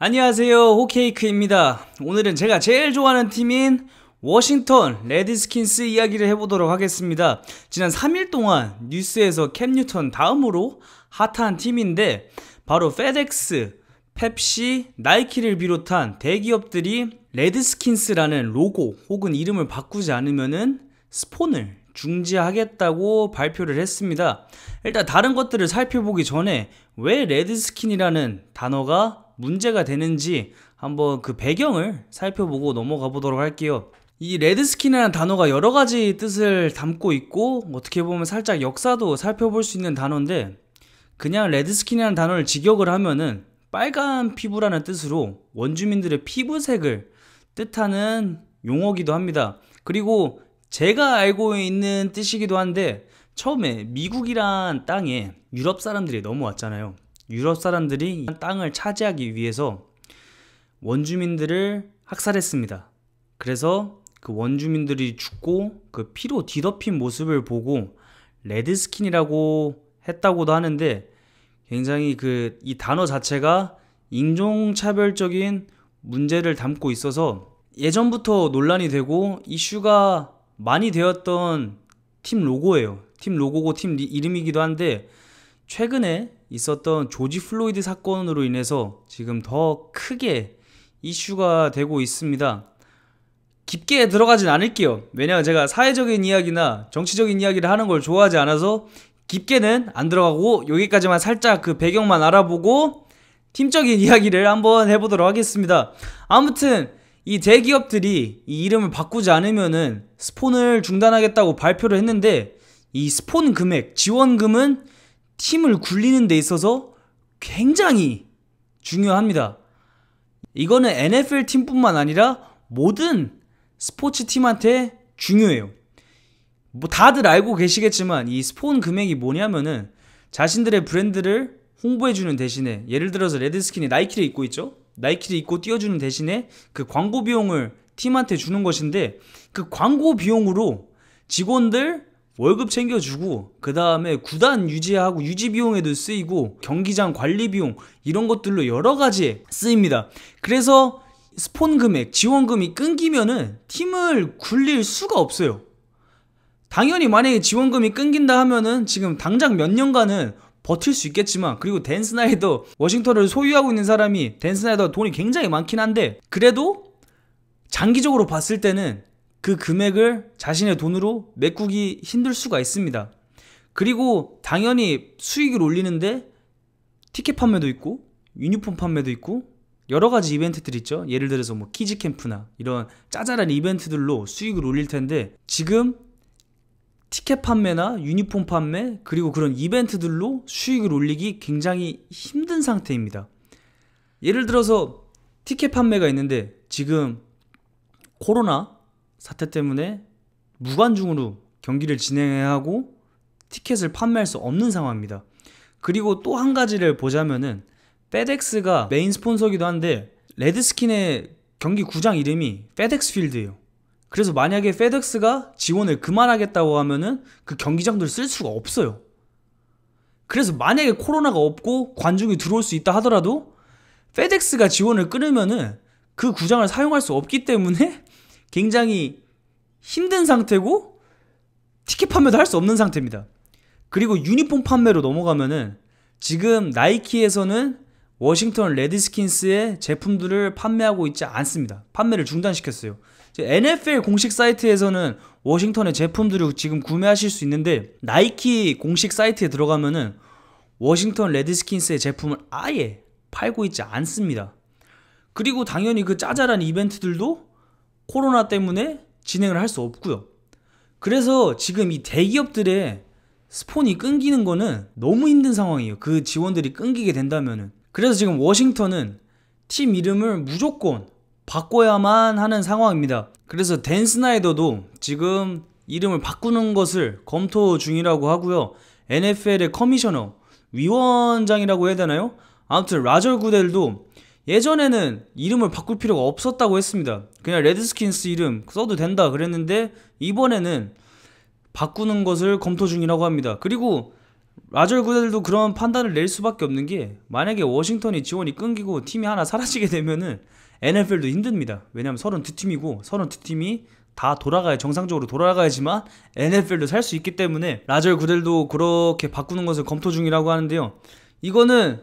안녕하세요, 호케이크입니다. 오늘은 제가 제일 좋아하는 팀인 워싱턴 레드스킨스 이야기를 해보도록 하겠습니다. 지난 3일 동안 뉴스에서 캠 뉴턴 다음으로 핫한 팀인데 바로 페덱스, 펩시, 나이키를 비롯한 대기업들이 레드스킨스라는 로고 혹은 이름을 바꾸지 않으면은 스폰을 중지하겠다고 발표를 했습니다. 일단 다른 것들을 살펴보기 전에 왜 레드스킨이라는 단어가 문제가 되는지 한번 그 배경을 살펴보고 넘어가 보도록 할게요. 이 레드스킨이라는 단어가 여러 가지 뜻을 담고 있고 어떻게 보면 살짝 역사도 살펴볼 수 있는 단어인데, 그냥 레드스킨이라는 단어를 직역을 하면은 빨간 피부라는 뜻으로 원주민들의 피부색을 뜻하는 용어기도 합니다. 그리고 제가 알고 있는 뜻이기도 한데, 처음에 미국이란 땅에 유럽 사람들이 넘어왔잖아요. 유럽 사람들이 땅을 차지하기 위해서 원주민들을 학살했습니다. 그래서 그 원주민들이 죽고 그 피로 뒤덮인 모습을 보고 레드스킨이라고 했다고도 하는데, 굉장히 이 단어 자체가 인종차별적인 문제를 담고 있어서 예전부터 논란이 되고 이슈가 많이 되었던 팀 로고예요. 팀 로고고 팀 이름이기도 한데, 최근에 있었던 조지 플로이드 사건으로 인해서 지금 더 크게 이슈가 되고 있습니다. 깊게 들어가진 않을게요. 왜냐면 제가 사회적인 이야기나 정치적인 이야기를 하는 걸 좋아하지 않아서 깊게는 안 들어가고, 여기까지만 살짝 그 배경만 알아보고 팀적인 이야기를 한번 해보도록 하겠습니다. 아무튼 이 대기업들이 이 이름을 바꾸지 않으면은 스폰을 중단하겠다고 발표를 했는데, 이 스폰 금액, 지원금은 팀을 굴리는 데 있어서 굉장히 중요합니다. 이거는 NFL 팀뿐만 아니라 모든 스포츠 팀한테 중요해요. 뭐 다들 알고 계시겠지만 이 스폰 금액이 뭐냐면은 자신들의 브랜드를 홍보해주는 대신에, 예를 들어서 레드스킨이 나이키를 입고 있죠. 나이키를 입고 뛰어주는 대신에 그 광고 비용을 팀한테 주는 것인데, 그 광고 비용으로 직원들 월급 챙겨주고, 그 다음에 구단 유지하고 유지 비용에도 쓰이고, 경기장 관리 비용 이런 것들로 여러 가지에 쓰입니다. 그래서 스폰 금액, 지원금이 끊기면은 팀을 굴릴 수가 없어요. 당연히 만약에 지원금이 끊긴다 하면은 지금 당장 몇 년간은 버틸 수 있겠지만, 그리고 댄 스나이더, 워싱턴을 소유하고 있는 사람이 댄 스나이더 돈이 굉장히 많긴 한데, 그래도 장기적으로 봤을 때는 그 금액을 자신의 돈으로 메꾸기 힘들 수가 있습니다. 그리고 당연히 수익을 올리는데 티켓 판매도 있고 유니폼 판매도 있고 여러 가지 이벤트들 있죠. 예를 들어서 뭐 키즈 캠프나 이런 짜잘한 이벤트들로 수익을 올릴 텐데, 지금 티켓 판매나 유니폼 판매 그리고 그런 이벤트들로 수익을 올리기 굉장히 힘든 상태입니다. 예를 들어서 티켓 판매가 있는데 지금 코로나 사태 때문에 무관중으로 경기를 진행해야 하고 티켓을 판매할 수 없는 상황입니다. 그리고 또 한 가지를 보자면은 페덱스가 메인 스폰서기도 한데, 레드스킨의 경기 구장 이름이 페덱스 필드예요. 그래서 만약에 페덱스가 지원을 그만하겠다고 하면은 그 경기장들을 쓸 수가 없어요. 그래서 만약에 코로나가 없고 관중이 들어올 수 있다 하더라도 페덱스가 지원을 끊으면은 그 구장을 사용할 수 없기 때문에 굉장히 힘든 상태고 티켓 판매도 할 수 없는 상태입니다. 그리고 유니폼 판매로 넘어가면은 지금 나이키에서는 워싱턴 레드스킨스의 제품들을 판매하고 있지 않습니다. 판매를 중단시켰어요. NFL 공식 사이트에서는 워싱턴의 제품들을 지금 구매하실 수 있는데, 나이키 공식 사이트에 들어가면은 워싱턴 레드스킨스의 제품을 아예 팔고 있지 않습니다. 그리고 당연히 그 짜잘한 이벤트들도 코로나 때문에 진행을 할 수 없고요. 그래서 지금 이 대기업들의 스폰이 끊기는 거는 너무 힘든 상황이에요. 그 지원들이 끊기게 된다면은. 그래서 지금 워싱턴은 팀 이름을 무조건 바꿔야만 하는 상황입니다. 그래서 댄 스나이더도 지금 이름을 바꾸는 것을 검토 중이라고 하고요. NFL의 커미셔너, 위원장이라고 해야 되나요? 아무튼 라저 구델도 예전에는 이름을 바꿀 필요가 없었다고 했습니다. 그냥 레드스킨스 이름 써도 된다 그랬는데, 이번에는 바꾸는 것을 검토 중이라고 합니다. 그리고 라절 구단들도 그런 판단을 낼 수밖에 없는 게, 만약에 워싱턴이 지원이 끊기고 팀이 하나 사라지게 되면은 NFL도 힘듭니다. 왜냐면 32팀이고 32팀이 다 정상적으로 돌아가야지만 NFL도 살 수 있기 때문에 라절 구델도 그렇게 바꾸는 것을 검토 중이라고 하는데요. 이거는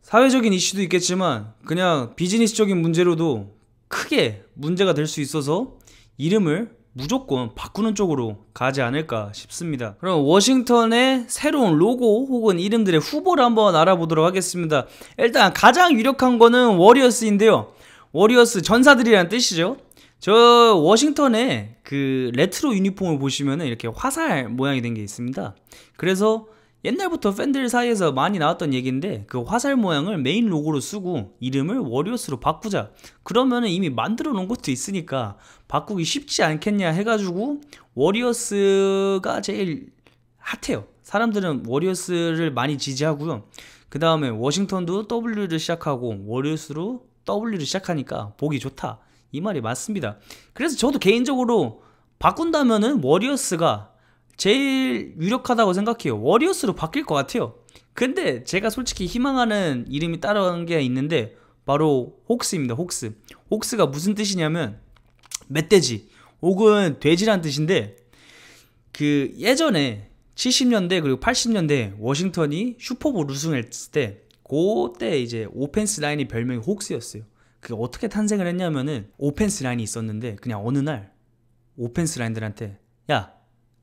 사회적인 이슈도 있겠지만 그냥 비즈니스적인 문제로도 크게 문제가 될 수 있어서 이름을 무조건 바꾸는 쪽으로 가지 않을까 싶습니다. 그럼 워싱턴의 새로운 로고 혹은 이름들의 후보를 한번 알아보도록 하겠습니다. 일단 가장 유력한 거는 워리어스인데요. 워리어스 전사들이라는 뜻이죠. 저 워싱턴의 그 레트로 유니폼을 보시면은 이렇게 화살 모양이 된 게 있습니다. 그래서 옛날부터 팬들 사이에서 많이 나왔던 얘기인데, 그 화살 모양을 메인 로고로 쓰고 이름을 워리어스로 바꾸자. 그러면은 이미 만들어 놓은 것도 있으니까 바꾸기 쉽지 않겠냐 해가지고 워리어스가 제일 핫해요. 사람들은 워리어스를 많이 지지하고요. 그 다음에 워싱턴도 W를 시작하고 워리어스로 W를 시작하니까 보기 좋다, 이 말이 맞습니다. 그래서 저도 개인적으로 바꾼다면은 워리어스가 제일 유력하다고 생각해요. 워리어스로 바뀔 것 같아요. 근데 제가 솔직히 희망하는 이름이 따라간 게 있는데 바로 혹스입니다. 혹스. 혹스가 무슨 뜻이냐면 멧돼지 혹은 돼지란 뜻인데, 그 예전에 70년대 그리고 80년대 워싱턴이 슈퍼볼 우승했을 때 그때 이제 오펜스 라인이 별명이 혹스였어요. 그게 어떻게 탄생을 했냐면은 오펜스 라인이 있었는데 그냥 어느 날 오펜스 라인들한테 야,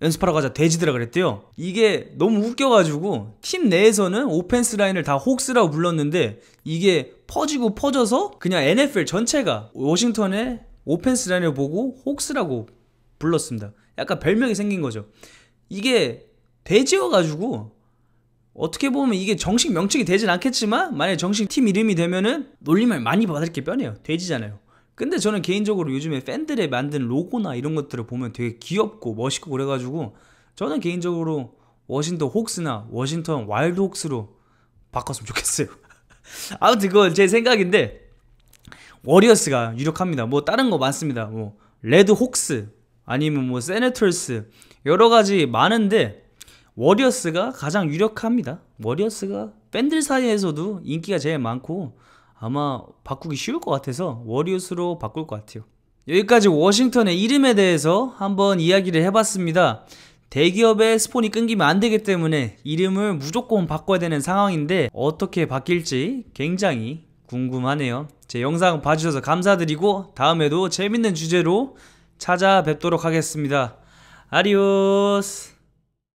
연습하러 가자, 돼지들아 그랬대요. 이게 너무 웃겨가지고 팀 내에서는 오펜스 라인을 다 혹스라고 불렀는데 이게 퍼지고 퍼져서 그냥 NFL 전체가 워싱턴의 오펜스 라인을 보고 혹스라고 불렀습니다. 약간 별명이 생긴 거죠. 이게 돼지여가지고 어떻게 보면 이게 정식 명칭이 되진 않겠지만 만약에 정식 팀 이름이 되면은 놀림을 많이 받을 게 뻔해요. 돼지잖아요. 근데 저는 개인적으로 요즘에 팬들이 만든 로고나 이런 것들을 보면 되게 귀엽고 멋있고 그래가지고 저는 개인적으로 워싱턴 혹스나 워싱턴 와일드 혹스로 바꿨으면 좋겠어요. 아무튼 그건 제 생각인데 워리어스가 유력합니다. 뭐 다른 거 많습니다. 뭐 레드 혹스 아니면 뭐 세네터스 여러가지 많은데 워리어스가 가장 유력합니다. 워리어스가 팬들 사이에서도 인기가 제일 많고 아마 바꾸기 쉬울 것 같아서 워리어스로 바꿀 것 같아요. 여기까지 워싱턴의 이름에 대해서 한번 이야기를 해봤습니다. 대기업의 스폰이 끊기면 안 되기 때문에 이름을 무조건 바꿔야 되는 상황인데 어떻게 바뀔지 굉장히 궁금하네요. 제 영상 봐주셔서 감사드리고 다음에도 재밌는 주제로 찾아뵙도록 하겠습니다. 아디오스.